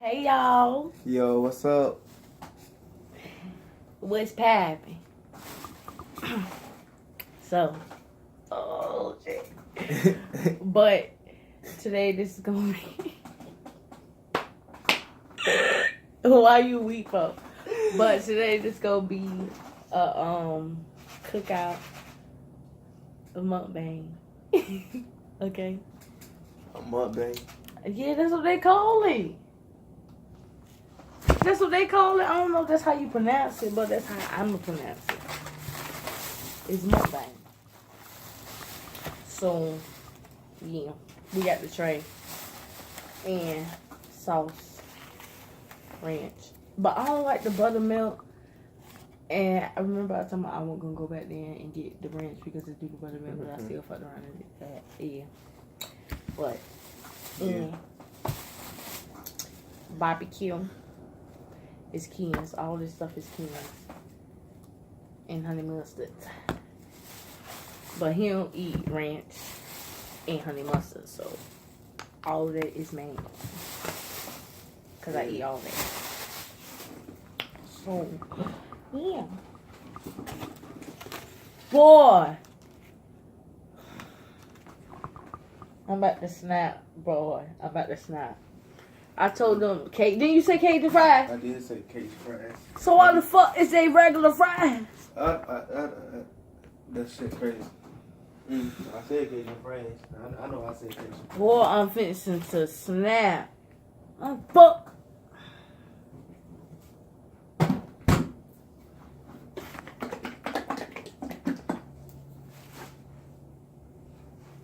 Hey y'all, Yo, what's up? what's poppin'? So, oh shit. But today this is gonna be. Why you weak for? But today this gonna be a cookout, a mukbang. Okay. A mukbang. Yeah, that's what they call it. That's what they call it. I don't know if that's how you pronounce it, but that's how I'm gonna pronounce it. It's mukbang. So, yeah, we got the tray and sauce, ranch. But I don't like the buttermilk. And I remember I was talking about I wasn't gonna go back there and get the ranch because it's due to buttermilk, but I still fucked around and did that. Yeah. But, barbecue is Ken's. All this stuff is Ken's. And honey mustard. But he don't eat ranch and honey mustard, so all of that is mine. Because I eat all that. So, yeah. Boy! I'm about to snap, boy. I'm about to snap. I told them, cake. Didn't you say Cajun fries? I did say Cajun fries. So why the fuck is they regular fries? That shit crazy. I said Cajun fries. I know I said Cajun. Boy, I'm finishing to snap. I'm fuck.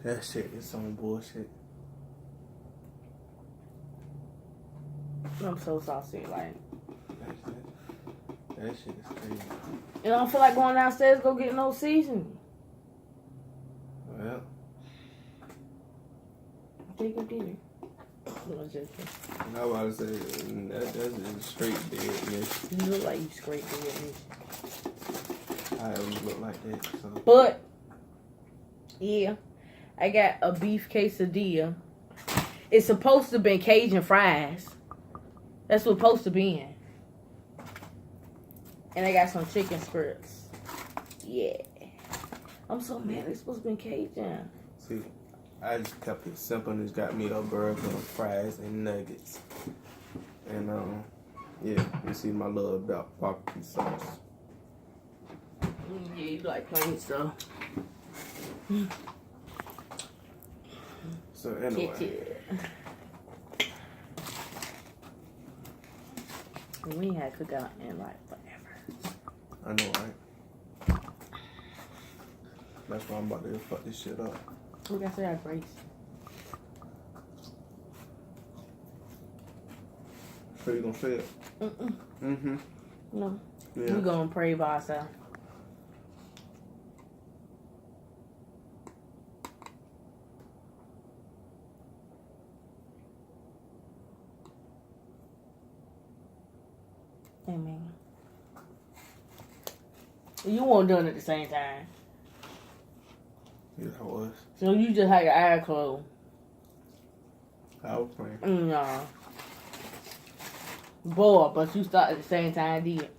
That shit is some bullshit. I'm so saucy, like. That shit is crazy. You don't feel like going downstairs go get no seasoning. Well. Take a dinner. No, just kidding. I was about to say, that's straight dead, you look like you scraped it. I always look like that, so. But, yeah. I got a beef quesadilla. It's supposed to be Cajun fries. That's what it's supposed to be in. And I got some chicken strips. Yeah. I'm so mad it's supposed to be Cajun. See, I just kept it simple and just got me a burger, fries, and nuggets. And, yeah, you see my little barbecue sauce. Yeah, you like plain stuff. So, anyway. We ain't had cookout in like forever. I know, right? That's why I'm about to fuck this shit up. We got to have grace. So you gonna say it? No. Yeah. We gonna pray by ourselves. Amen. You weren't doing it at the same time. Yeah, I was. So you just had your eye closed. I was praying. No. Boy, but you started at the same time, did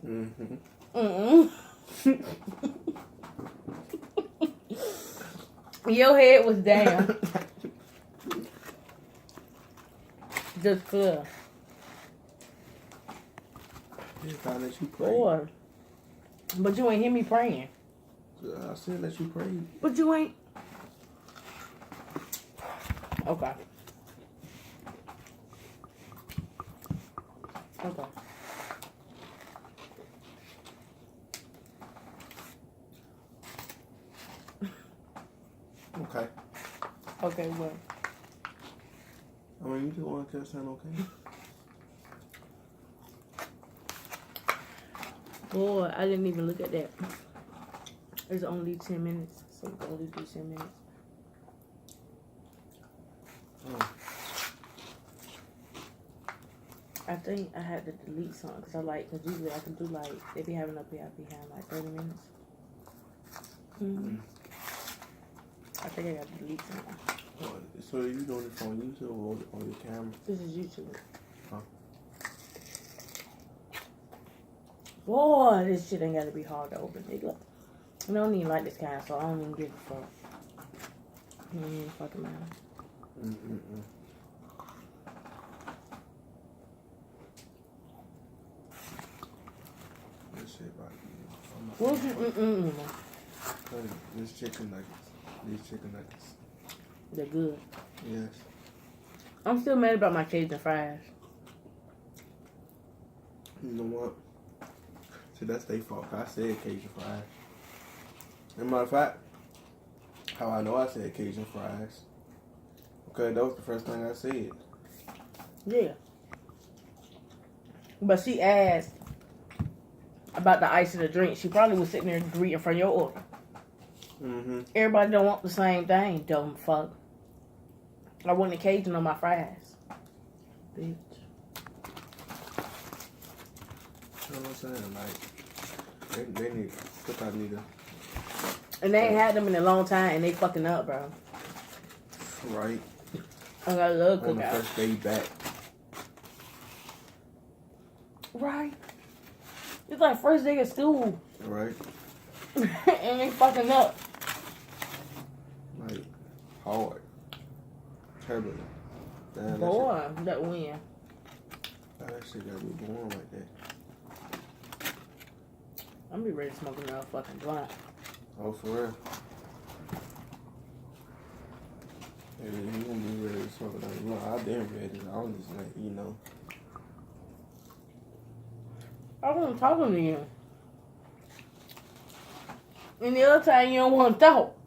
Your head was down. Just clear. If I let you pray. Boy. But you ain't hear me praying. I said let you pray. But you ain't. Okay. Okay. Okay. Okay, well. I mean, you just want to tell something, okay? Boy, I didn't even look at that. It's only 10 minutes, so we can only do 10 minutes. I think I had to delete something because usually I can do they be having up here, I be having like 30 minutes. I think I got to delete something. So are you doing this on YouTube or on your camera? This is YouTube. Huh? Boy, this shit ain't gotta be hard to open. Nigga. I don't even like this kind, so I don't even give a fuck. I don't even fucking matter. This shit about What's your These chicken nuggets. These chicken nuggets. They're good. Yes. I'm still mad about my Cajun fries. You know what? See, that's their fault. I said Cajun fries. As a matter of fact, how I know I said Cajun fries. Okay, that was the first thing I said. Yeah. But she asked about the ice in the drink. She probably was sitting there reading from your order. Everybody don't want the same thing, dumb fuck. I want the Cajun on my fries. Bitch. You know what I'm saying? Like, they need, Cookout need to. And they ain't had them in a long time, and they fucking up, bro. Right. I love On the Cookout. first day back. Right. It's like first day of school. Right. And they fucking up. Like, hard. Terrible. Damn, Boy, that win. That shit gotta be going like that. I'm gonna be ready to smoke another fucking blunt. Oh, for real? Hey, you gonna be ready to smoke another blunt? I've been ready. I was just like, you know. I wasn't talking to you. And the other time you don't want to talk.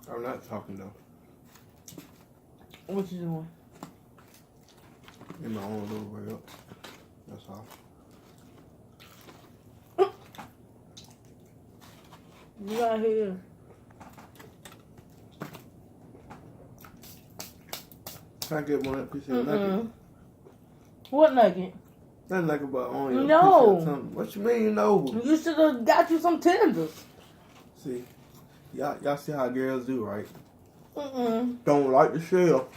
I'm not talking though. What you doing? In my own little world. That's all. You out here. Can I get one piece of nugget? What nugget? Nothing like about only a No. piece of something. What you mean, no? You should have got you some tenders. See, y'all see how girls do, right? Mm-mm. Don't like the shell,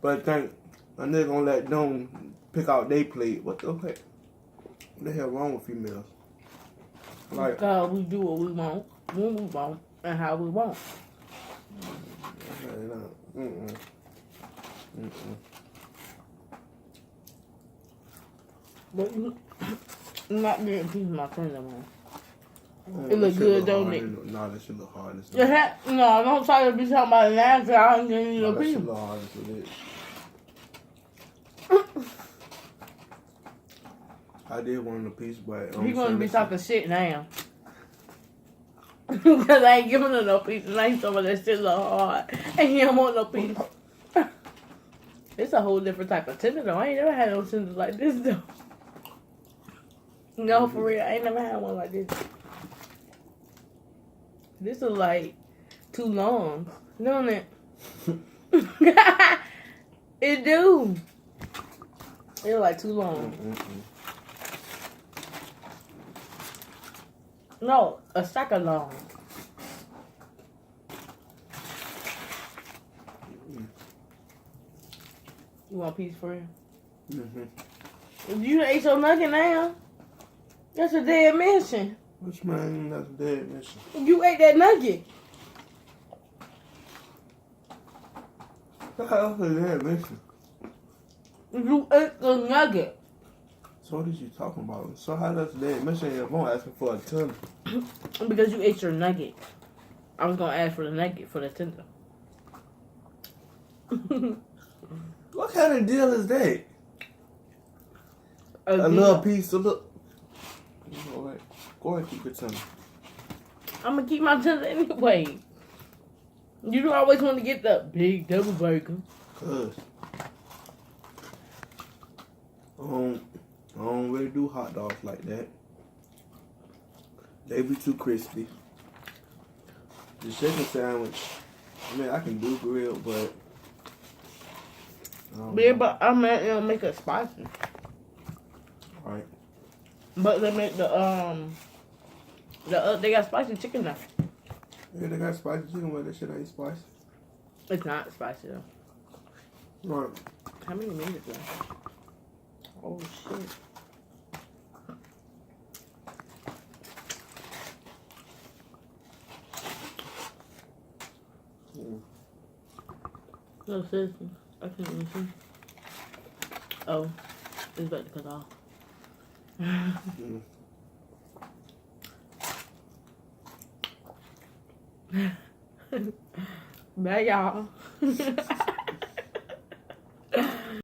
but think a nigga gonna let them pick out their plate. What the heck? What the hell wrong with females? Like, Because we do what we want, when we want, and how we want. But you're not getting a piece of my tender, man. It look good, don't it? Nah, that shit look hard as No, don't try to be talking about it now, because I ain't getting you a that piece. shit look hard as it is. I did want a piece, but He gonna be talking shit now. Because I ain't giving him no piece. And I ain't talking about that shit look hard. And he don't want no piece. It's a whole different type of tender, though. I ain't never had no tender like this, though. No, for real. I ain't never had one like this. This is like too long. Don't it? It do. It's like too long. No, a second long. You want a piece for you? You ate your nugget now. That's a dead mission. Which man? That's a dead mission. You ate that nugget. What the hell is a dead mission? You ate the nugget. So what is you talking about? So how does a dead mission your phone asking for a tender? Because you ate your nugget. I was gonna ask for the nugget for the tender. What kind of deal is that? A deal. little piece of look. Alright. Go ahead and keep it tender. I'm gonna keep my tender anyway. You don't always want to get the big double burger. Cause I don't really do hot dogs like that. They be too crispy. The chicken sandwich, I mean, I can do grilled, but Yeah, but I mean, it'll make it spicy. Right. But they make they got spicy chicken now. Yeah, they got spicy chicken, but that shit ain't spicy. It's not spicy though. Right. How many minutes left? Oh shit. No, seriously. I can't even see. Oh, it's about to cut off. Bye, y'all.